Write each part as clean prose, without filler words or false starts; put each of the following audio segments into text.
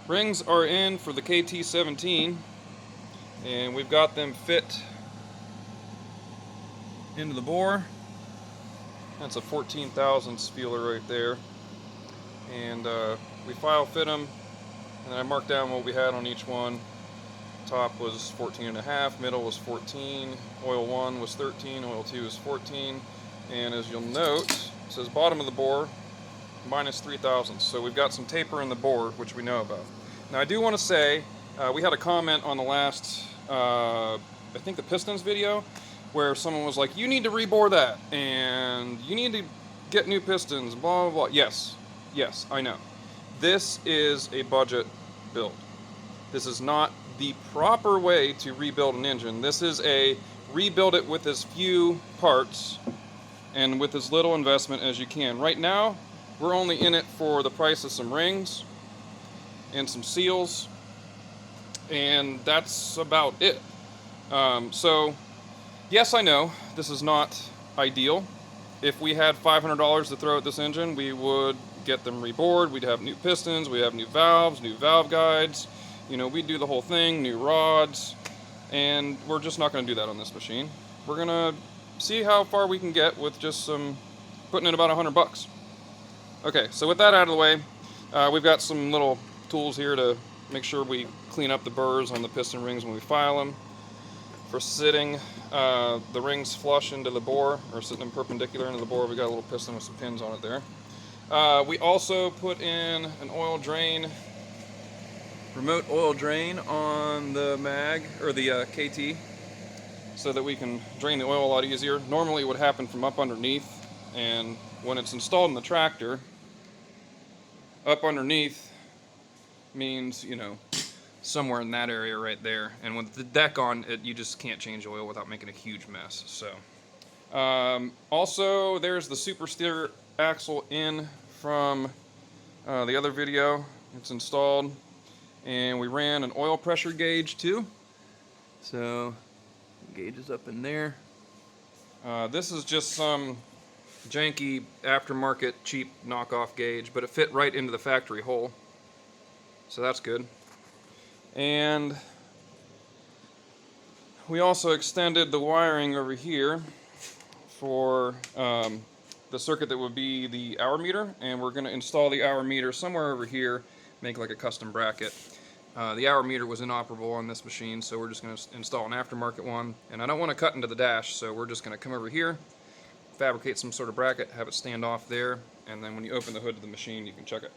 Rings are in for the KT17, and we've got them fit into the bore. That's a 14 thousandths feeler right there. And we file fit them, and then I marked down what we had on each one. Top was 14.5, middle was 14, oil 1 was 13, oil 2 is 14, and as you'll note, it says bottom of the bore minus 3 thousandths. So we've got some taper in the bore, which we know about. Now I do want to say, we had a comment on the last, I think the Pistons video, where someone was like, you need to rebore that, and you need to get new pistons, blah, blah, blah. Yes, I know. This is a budget build. This is not the proper way to rebuild an engine. This is a rebuild it with as few parts and with as little investment as you can. Right now, we're only in it for the price of some rings and some seals, and that's about it. So, yes, I know this is not ideal. If we had $500 to throw at this engine, we would get them rebored. We'd have new pistons, we'd have new valves, new valve guides. You know, we'd do the whole thing, new rods, and we're just not going to do that on this machine. We're going to see how far we can get with just some, putting in about $100. Okay, so with that out of the way, we've got some little tools here to make sure we clean up the burrs on the piston rings when we file them. For sitting the rings flush into the bore, or sitting them perpendicular into the bore, we got a little piston with some pins on it there. We also put in an oil drain, remote oil drain on the mag, or the KT, so that we can drain the oil a lot easier. Normally it would happen from up underneath, and when it's installed in the tractor, up underneath means, you know, somewhere in that area right there. And with the deck on it, you just can't change oil without making a huge mess. So, also there's the super steer axle in from the other video. It's installed, and we ran an oil pressure gauge too. So, the gauge is up in there. This is just some janky aftermarket cheap knockoff gauge, but it fit right into the factory hole, so that's good. And we also extended the wiring over here for the circuit that would be the hour meter, and we're going to install the hour meter somewhere over here, make like a custom bracket. The hour meter was inoperable on this machine, so we're just going to install an aftermarket one, and I don't want to cut into the dash, so we're just going to come over here, fabricate some sort of bracket, have it stand off there, and then when you open the hood of the machine, you can check it.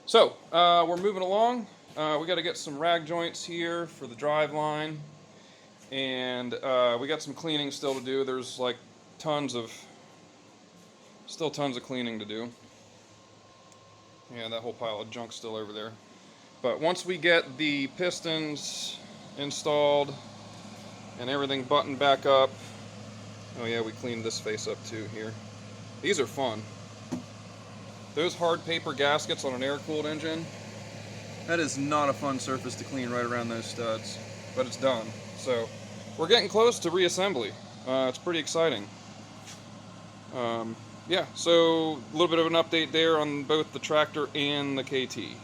So, we're moving along. We got to get some rag joints here for the drive line, and we got some cleaning still to do. There's like still tons of cleaning to do. Yeah, that whole pile of junk still over there. But once we get the pistons installed and everything buttoned back up, oh yeah, we cleaned this face up too here. These are fun. Those hard paper gaskets on an air-cooled engine, that is not a fun surface to clean right around those studs, but it's done. So we're getting close to reassembly. It's pretty exciting. Yeah, so a little bit of an update there on both the tractor and the KT.